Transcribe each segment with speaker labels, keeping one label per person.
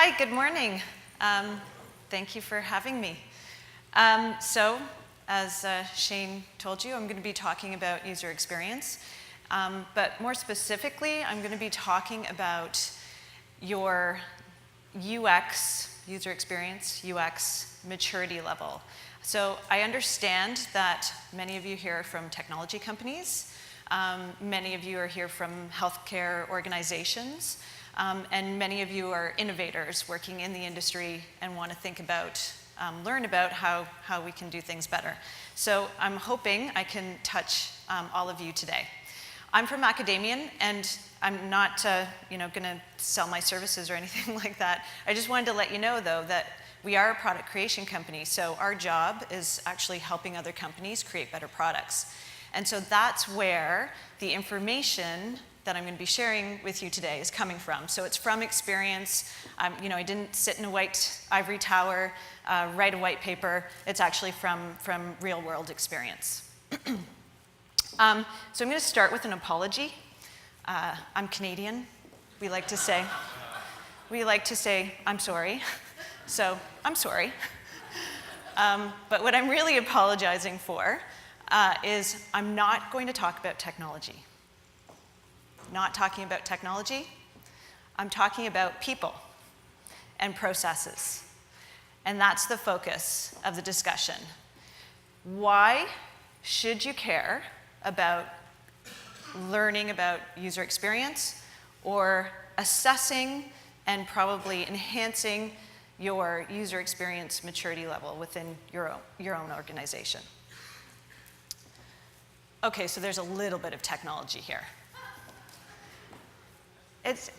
Speaker 1: Hi, good morning. Thank you for having me. So, as Shane told you, I'm going to be talking about user experience. But more specifically, I'm going to be talking about your UX, user experience, UX maturity level. So I understand that many of you here are from technology companies. Many of you are here from healthcare organizations. And many of you are innovators working in the industry and want to think about, learn about how we can do things better. So I'm hoping I can touch all of you today. I'm from academia, and I'm not going to sell my services or anything like that. I just wanted to let you know, though, that we are a product creation company, so our job is actually helping other companies create better products. And so that's where the information that I'm going to be sharing with you today is coming from. So it's from experience. I didn't sit in a white ivory tower, write a white paper. It's actually from real world experience. So I'm going to start with an apology. I'm Canadian. We like to say, I'm sorry. So I'm sorry. But what I'm really apologizing for is I'm not going to talk about technology. Not talking about technology. I'm talking about people and processes. And that's the focus of the discussion. Why should you care about learning about user experience or assessing and probably enhancing your user experience maturity level within your own organization? Okay, so there's a little bit of technology here.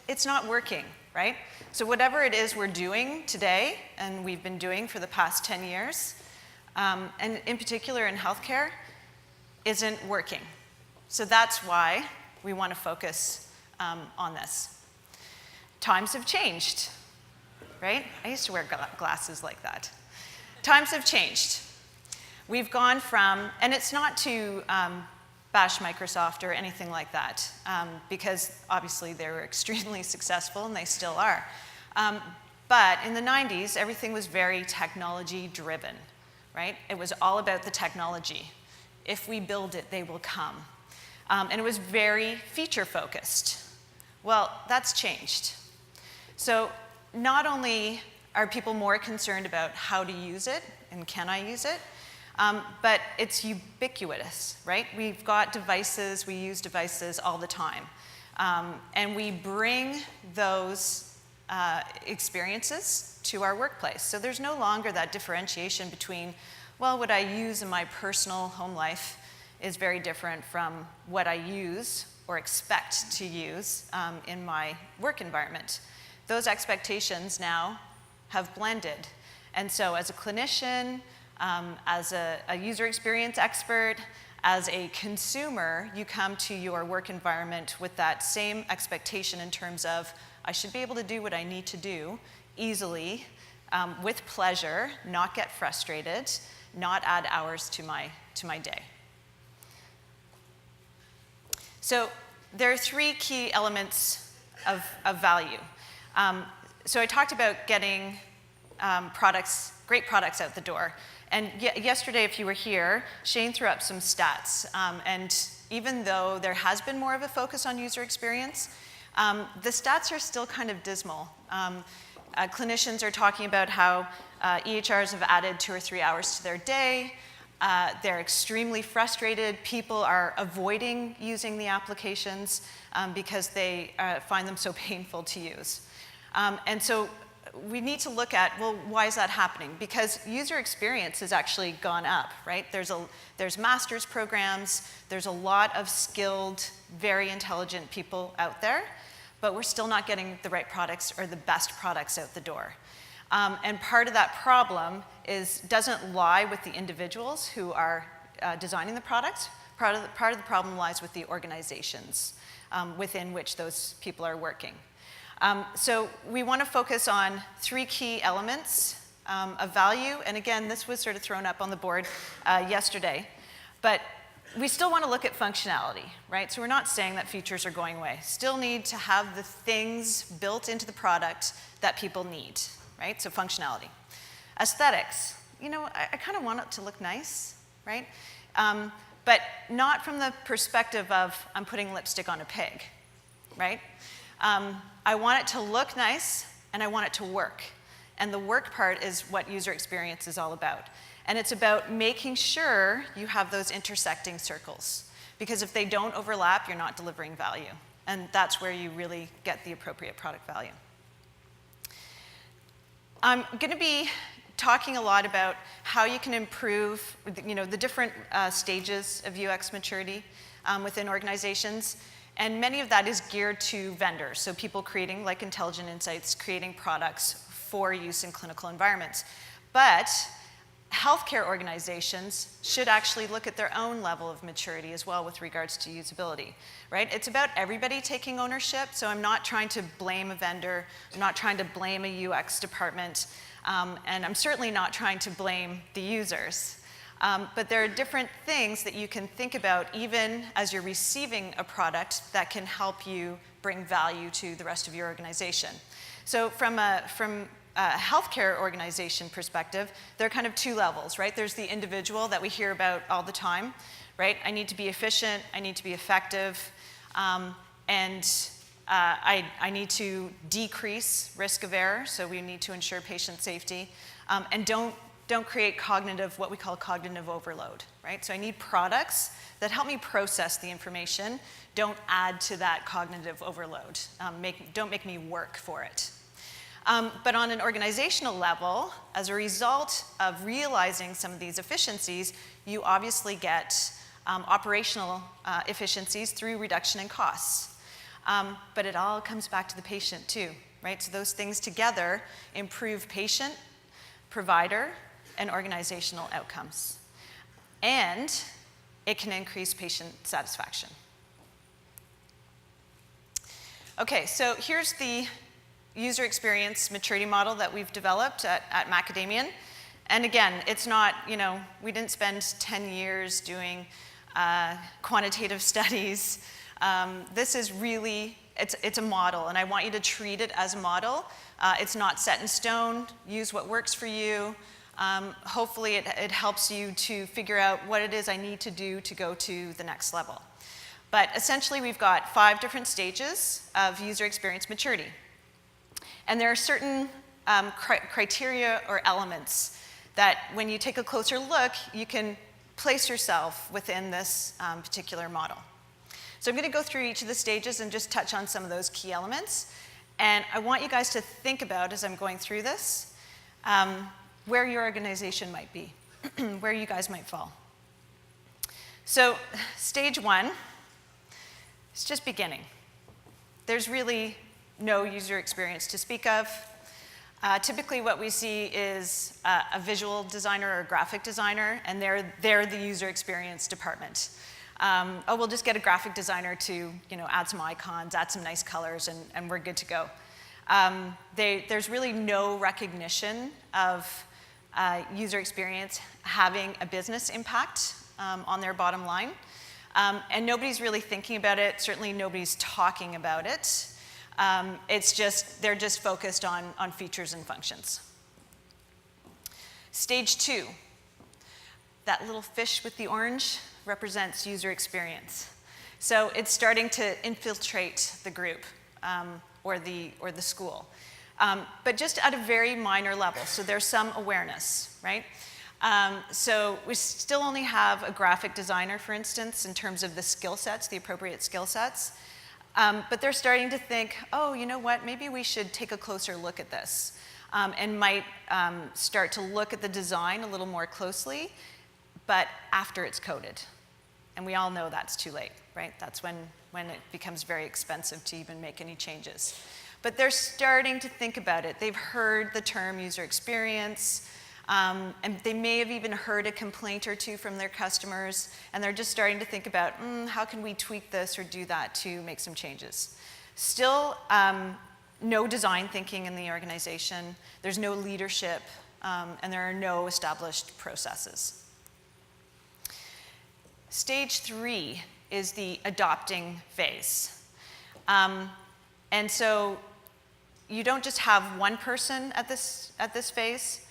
Speaker 1: It's not working, right? So whatever it is we're doing today, and we've been doing for the past 10 years, and in particular in healthcare, isn't working. So that's why we want to focus on this. Times have changed, right? I used to wear glasses like that. Times have changed. We've gone from, and it's not to bash Microsoft or anything like that, because obviously they were extremely successful and they still are. But in the 90s, everything was very technology driven, right? It was all about the technology. If we build it, they will come. And it was very feature focused. Well, that's changed. So not only are people more concerned about how to use it and can I use it, but it's ubiquitous, right? We've got devices, we use devices all the time. And we bring those experiences to our workplace. So there's no longer that differentiation between, well, what I use in my personal home life is very different from what I use or expect to use in my work environment. Those expectations now have blended. And so as a clinician, as a user experience expert, as a consumer, you come to your work environment with that same expectation in terms of, I should be able to do what I need to do easily, with pleasure, not get frustrated, not add hours to my day. So there are three key elements of value. So I talked about getting great products out the door. And yesterday, if you were here, Shane threw up some stats. And even though there has been more of a focus on user experience, the stats are still kind of dismal. Clinicians are talking about how EHRs have added 2 or 3 hours to their day. They're extremely frustrated. People are avoiding using the applications because they find them so painful to use. And so we need to look at, well, why is that happening? Because user experience has actually gone up, right? There's master's programs, there's a lot of skilled, very intelligent people out there, but we're still not getting the right products or the best products out the door. And part of that problem doesn't lie with the individuals who are designing the products. Part of the problem lies with the organizations within which those people are working. So we want to focus on 3 key elements of value. And again, this was sort of thrown up on the board yesterday. But we still want to look at functionality, right? So we're not saying that features are going away. Still need to have the things built into the product that people need, right? So functionality. Aesthetics, you know, I kind of want it to look nice, right? But not from the perspective of I'm putting lipstick on a pig, right? I want it to look nice and I want it to work. And the work part is what user experience is all about. And it's about making sure you have those intersecting circles. Because if they don't overlap, you're not delivering value. And that's where you really get the appropriate product value. I'm going to be talking a lot about how you can improve, you know, the different stages of UX maturity within organizations. And many of that is geared to vendors. So people creating, like Intelligent Insights, creating products for use in clinical environments. But healthcare organizations should actually look at their own level of maturity as well with regards to usability, right? It's about everybody taking ownership, so I'm not trying to blame a vendor, I'm not trying to blame a UX department, and I'm certainly not trying to blame the users. But there are different things that you can think about even as you're receiving a product that can help you bring value to the rest of your organization. So from a healthcare organization perspective, there are kind of two levels, right? There's the individual that we hear about all the time, right? I need to be efficient, I need to be effective, and I need to decrease risk of error, so we need to ensure patient safety, and don't create what we call cognitive overload, right? So I need products that help me process the information, don't add to that cognitive overload, don't make me work for it. But on an organizational level, as a result of realizing some of these efficiencies, you obviously get operational efficiencies through reduction in costs. But it all comes back to the patient too, right? So those things together improve patient, provider, and organizational outcomes. And it can increase patient satisfaction. Okay, so here's the user experience maturity model that we've developed at Macadamian. And again, it's not, you know, we didn't spend 10 years doing quantitative studies. This is really, it's a model, and I want you to treat it as a model. It's not set in stone. Use what works for you. Hopefully it helps you to figure out what it is I need to do to go to the next level. But essentially, we've got 5 different stages of user experience maturity. And there are certain criteria or elements that when you take a closer look, you can place yourself within this particular model. So I'm going to go through each of the stages and just touch on some of those key elements. And I want you guys to think about, as I'm going through this, where your organization might be, where you guys might fall. So stage 1 is just beginning. There's really no user experience to speak of. Typically what we see is a visual designer or a graphic designer, and they're the user experience department. We'll just get a graphic designer to, you know, add some icons, add some nice colors, and we're good to go. There's really no recognition of user experience having a business impact on their bottom line. And nobody's really thinking about it. Certainly nobody's talking about it. It's just, they're just focused on features and functions. Stage 2, that little fish with the orange represents user experience. So it's starting to infiltrate the group or the school. But just at a very minor level, so there's some awareness, right? So we still only have a graphic designer, for instance, in terms of the skill sets, the appropriate skill sets. But they're starting to think, oh, you know what, maybe we should take a closer look at this, and might start to look at the design a little more closely, but after it's coded. And we all know that's too late, right? That's when it becomes very expensive to even make any changes. But they're starting to think about it. They've heard the term user experience, and they may have even heard a complaint or two from their customers, and they're just starting to think about, how can we tweak this or do that to make some changes? Still, no design thinking in the organization, there's no leadership, and there are no established processes. Stage 3 is the adopting phase. And so you don't just have one person at this phase.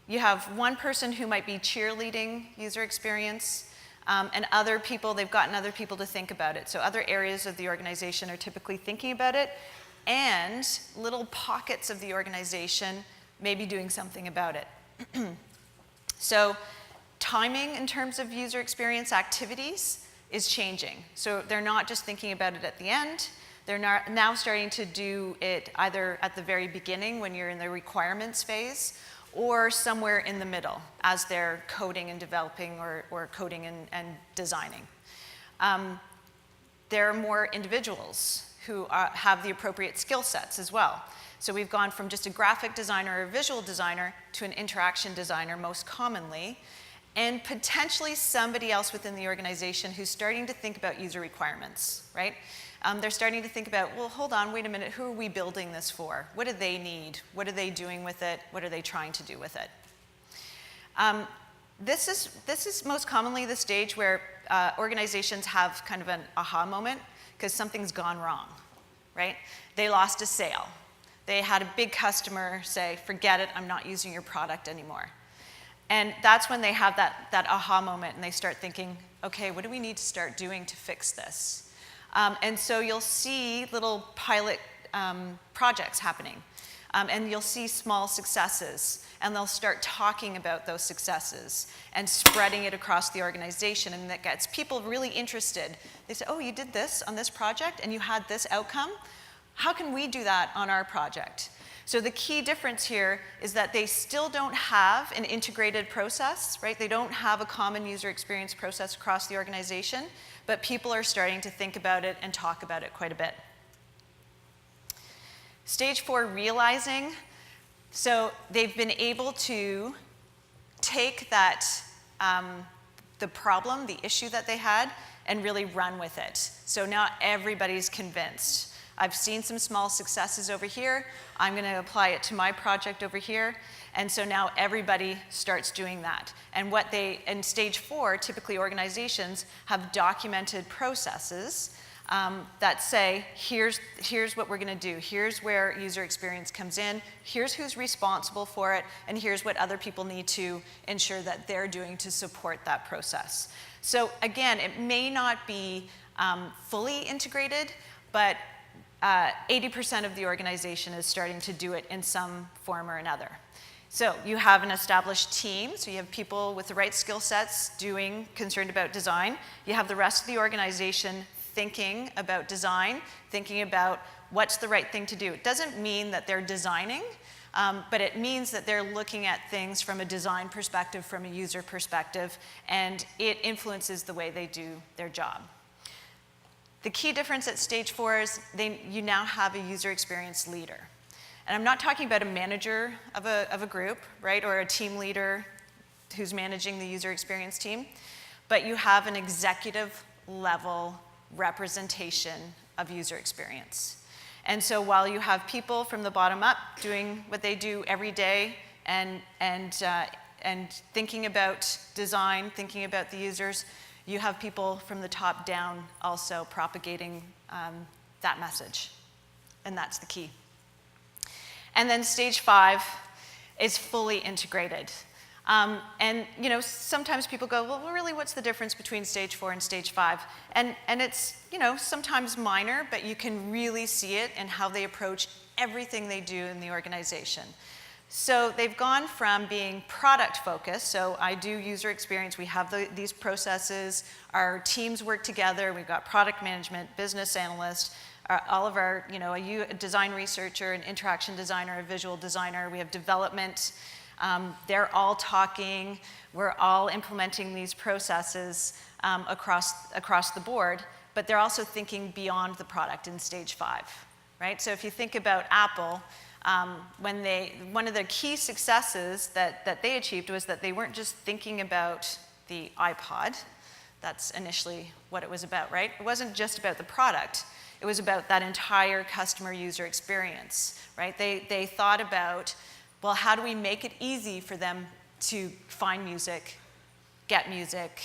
Speaker 1: You have one person who might be cheerleading user experience, and other people, they've gotten other people to think about it. So other areas of the organization are typically thinking about it, and little pockets of the organization may be doing something about it. So timing in terms of user experience activities is changing. So they're not just thinking about it at the end. They're now starting to do it either at the very beginning when you're in the requirements phase, or somewhere in the middle as they're coding and developing or coding and designing. There are more individuals who have the appropriate skill sets as well. So we've gone from just a graphic designer or a visual designer to an interaction designer most commonly, and potentially somebody else within the organization who's starting to think about user requirements, right? They're starting to think about, well, hold on, wait a minute, who are we building this for? What do they need? What are they doing with it? What are they trying to do with it? This is most commonly the stage where organizations have kind of an aha moment because something's gone wrong, right? They lost a sale. They had a big customer say, forget it, I'm not using your product anymore. And that's when they have that aha moment and they start thinking, okay, what do we need to start doing to fix this? And so you'll see little pilot projects happening. And you'll see small successes. And they'll start talking about those successes and spreading it across the organization. And that gets people really interested. They say, oh, you did this on this project and you had this outcome? How can we do that on our project? So the key difference here is that they still don't have an integrated process, right? They don't have a common user experience process across the organization, but people are starting to think about it and talk about it quite a bit. Stage 4, realizing. So they've been able to take that, the problem, the issue that they had, and really run with it. So now everybody's convinced. I've seen some small successes over here. I'm going to apply it to my project over here. And so now everybody starts doing that. And in stage 4, typically organizations have documented processes that say, here's what we're going to do. Here's where user experience comes in. Here's who's responsible for it. And here's what other people need to ensure that they're doing to support that process. So again, it may not be fully integrated, but 80% of the organization is starting to do it in some form or another. So you have an established team, so you have people with the right skill sets concerned about design. You have the rest of the organization thinking about design, thinking about what's the right thing to do. It doesn't mean that they're designing, but it means that they're looking at things from a design perspective, from a user perspective, and it influences the way they do their job. The key difference at stage 4 is you now have a user experience leader. And I'm not talking about a manager of a group, right, or a team leader who's managing the user experience team, but you have an executive level representation of user experience. And so while you have people from the bottom up doing what they do every day and thinking about design, thinking about the users, you have people from the top down also propagating that message. And that's the key. And then stage 5 is fully integrated. And sometimes people go, well, really, what's the difference between stage 4 and stage 5? And it's, sometimes minor, but you can really see it in how they approach everything they do in the organization. So they've gone from being product focused, so I do user experience, we have these processes, our teams work together, we've got product management, business analyst, all of our, a design researcher, an interaction designer, a visual designer, we have development, they're all talking, we're all implementing these processes across the board, but they're also thinking beyond the product in stage 5, right? So if you think about Apple, one of the key successes that they achieved was that they weren't just thinking about the iPod. That's initially what it was about, right? It wasn't just about the product. It was about that entire customer user experience, right? They thought about, well, how do we make it easy for them to find music, get music,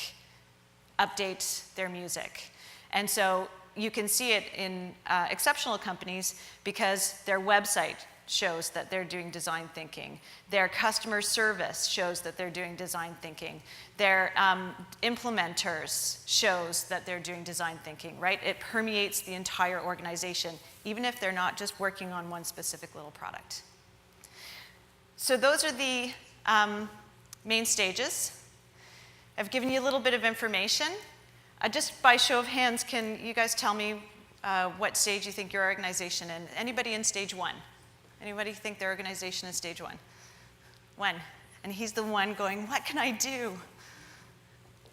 Speaker 1: update their music. And so you can see it in exceptional companies because their website shows that they're doing design thinking. Their customer service shows that they're doing design thinking. Their implementers shows that they're doing design thinking, right? It permeates the entire organization, even if they're not just working on one specific little product. So those are the main stages. I've given you a little bit of information. Just by show of hands, can you guys tell me what stage you think your organization in? Anybody in stage 1? Anybody think their organization is stage 1? 1. And he's the one going, what can I do?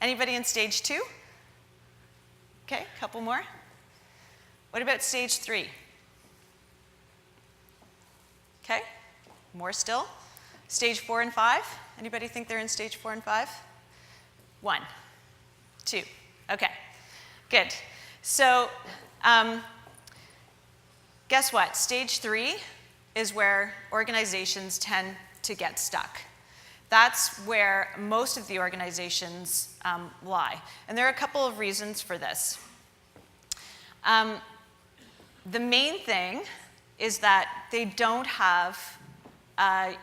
Speaker 1: Anybody in stage 2? Okay, a couple more. What about stage 3? Okay, more still. Stage 4 and 5? Anybody think they're in stage 4 and 5? 1, 2. Okay, good. So guess what? Stage 3 is where organizations tend to get stuck. That's where most of the organizations lie. And there are a couple of reasons for this. The main thing is that they don't have a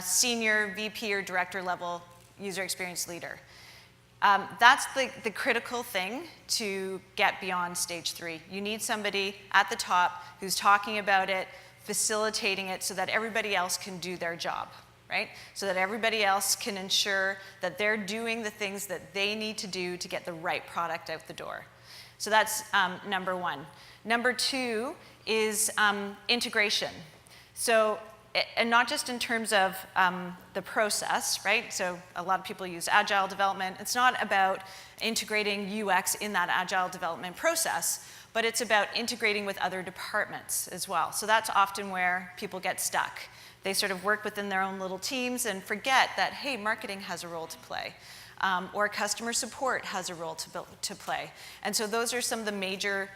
Speaker 1: senior VP or director level user experience leader. That's the critical thing to get beyond stage 3. You need somebody at the top who's talking about it, facilitating it so that everybody else can do their job, right? So that everybody else can ensure that they're doing the things that they need to do to get the right product out the door. So that's number 1. Number 2 is integration. So, and not just in terms of the process, right? So a lot of people use agile development. It's not about integrating UX in that agile development process, but it's about integrating with other departments as well. So that's often where people get stuck. They sort of work within their own little teams and forget that, hey, marketing has a role to play, or customer support has a role to play. And so those are some of the major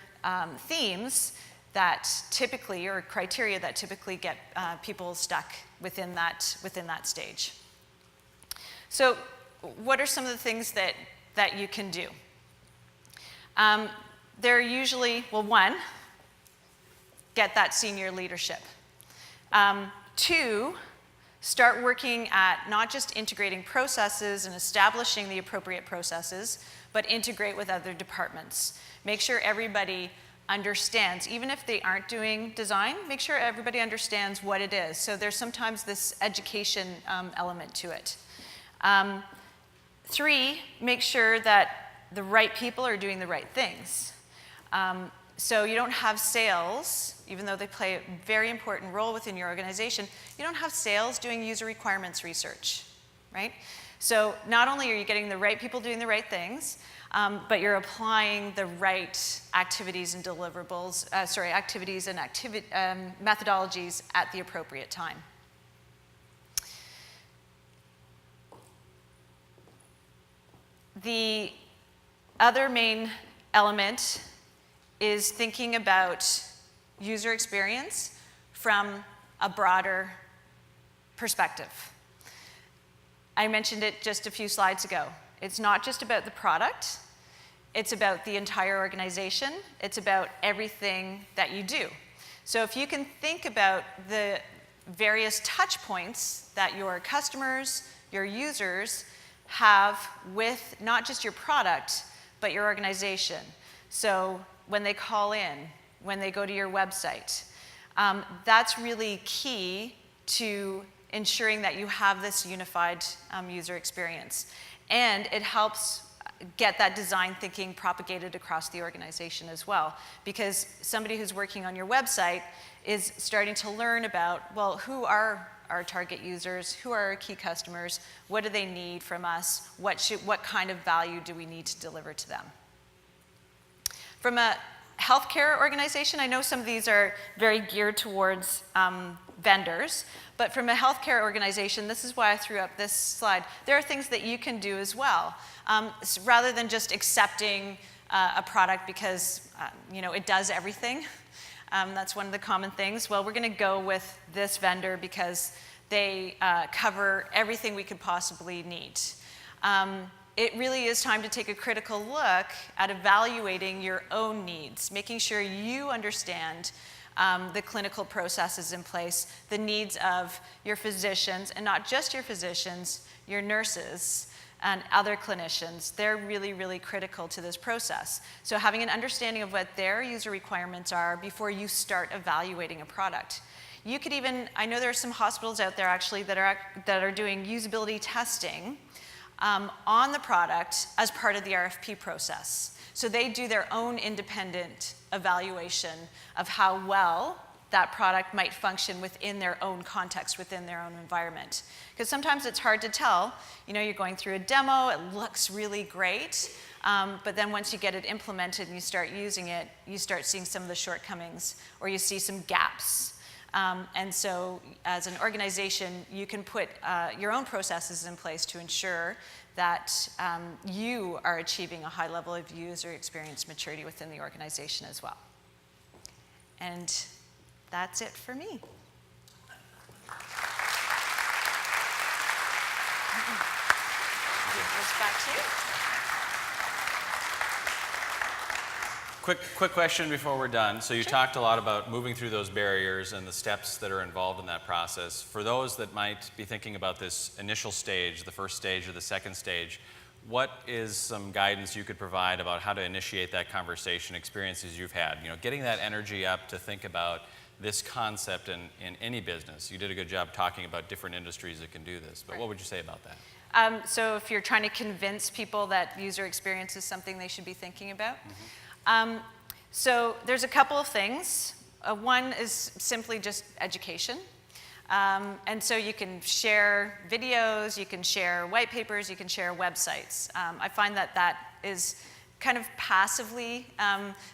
Speaker 1: themes that typically, or criteria that typically get people stuck within that stage. So what are some of the things that you can do? They're usually, well, 1, get that senior leadership. 2, start working at not just integrating processes and establishing the appropriate processes, but integrate with other departments. Make sure everybody understands, even if they aren't doing design, make sure everybody understands what it is. So there's sometimes this education element to it. 3, make sure that the right people are doing the right things. So you don't have sales, even though they play a very important role within your organization, you don't have sales doing user requirements research, right? So not only are you getting the right people doing the right things, but you're applying the right activities and deliverables, activities and methodologies at the appropriate time. The other main element is thinking about user experience from a broader perspective. I mentioned it just a few slides ago. It's not just about the product, it's about the entire organization, it's about everything that you do. So if you can think about the various touch points that your customers, your users have with not just your product, but your organization. So when they call in, when they go to your website, that's really key to ensuring that you have this unified user experience. And it helps get that design thinking propagated across the organization as well. Because somebody who's working on your website is starting to learn about, well, who are our target users, who are our key customers, what do they need from us, what kind of value do we need to deliver to them. From a healthcare organization, I know some of these are very geared towards vendors, but from a healthcare organization, this is why I threw up this slide. There are things that you can do as well. Rather than just accepting a product because it does everything. That's one of the common things. Well, we're going to go with this vendor because they cover everything we could possibly need. it really is time to take a critical look at evaluating your own needs, making sure you understand the clinical processes in place, the needs of your physicians, and not just your physicians, your nurses and other clinicians. They're really, really critical to this process. So having an understanding of what their user requirements are before you start evaluating a product. You could even, I know there are some hospitals out there actually that are doing usability testing on the product as part of the RFP process. So they do their own independent evaluation of how well that product might function within their own context, within their own environment. Because sometimes it's hard to tell. You know, you're going through a demo, it looks really great, but then once you get it implemented and you start using it, you start seeing some of the shortcomings, or you see some gaps. And so as an organization, you can put your own processes in place to ensure that you are achieving a high level of user experience maturity within the organization as well. And that's it for me. Back to you.
Speaker 2: Quick question before we're done. So you talked a lot about moving through those barriers and the steps that are involved in that process. For those that might be thinking about this initial stage, the first stage or the second stage, what is some guidance you could provide about how to initiate that conversation, experiences you've had? You know, getting that energy up to think about this concept in any business. You did a good job talking about different industries that can do this, but what would you say about that?
Speaker 1: So if you're trying to convince people that user experience is something they should be thinking about, so there's a couple of things. One is simply just education. And so you can share videos, you can share white papers, you can share websites. I find that that is kind of passively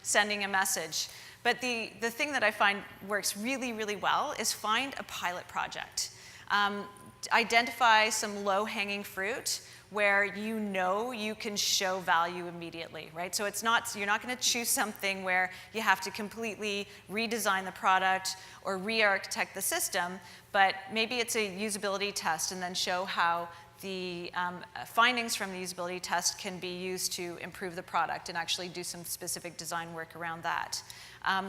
Speaker 1: sending a message. But the thing that I find works really, really well is find a pilot project. Identify some low-hanging fruit where you know you can show value immediately, right? So it's not, you're not going to choose something where you have to completely redesign the product or re-architect the system, but maybe it's a usability test and then show how the findings from the usability test can be used to improve the product and actually do some specific design work around that.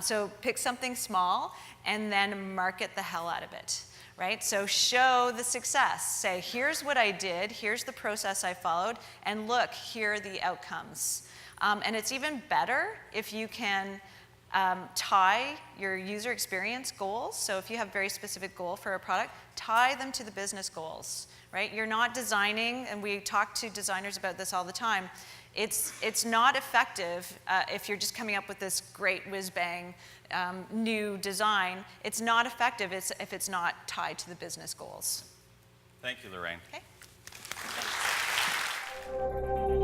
Speaker 1: So pick something small and then market the hell out of it. Right? So show the success. Say, here's what I did, here's the process I followed, and look, here are the outcomes. And it's even better if you can tie your user experience goals. So if you have a very specific goal for a product, tie them to the business goals. Right? You're not designing, and we talk to designers about this all the time, it's not effective if you're just coming up with this great whiz-bang new design. It's not effective if it's not tied to the business goals.
Speaker 2: Thank you, Lorraine.
Speaker 1: Okay. Thanks.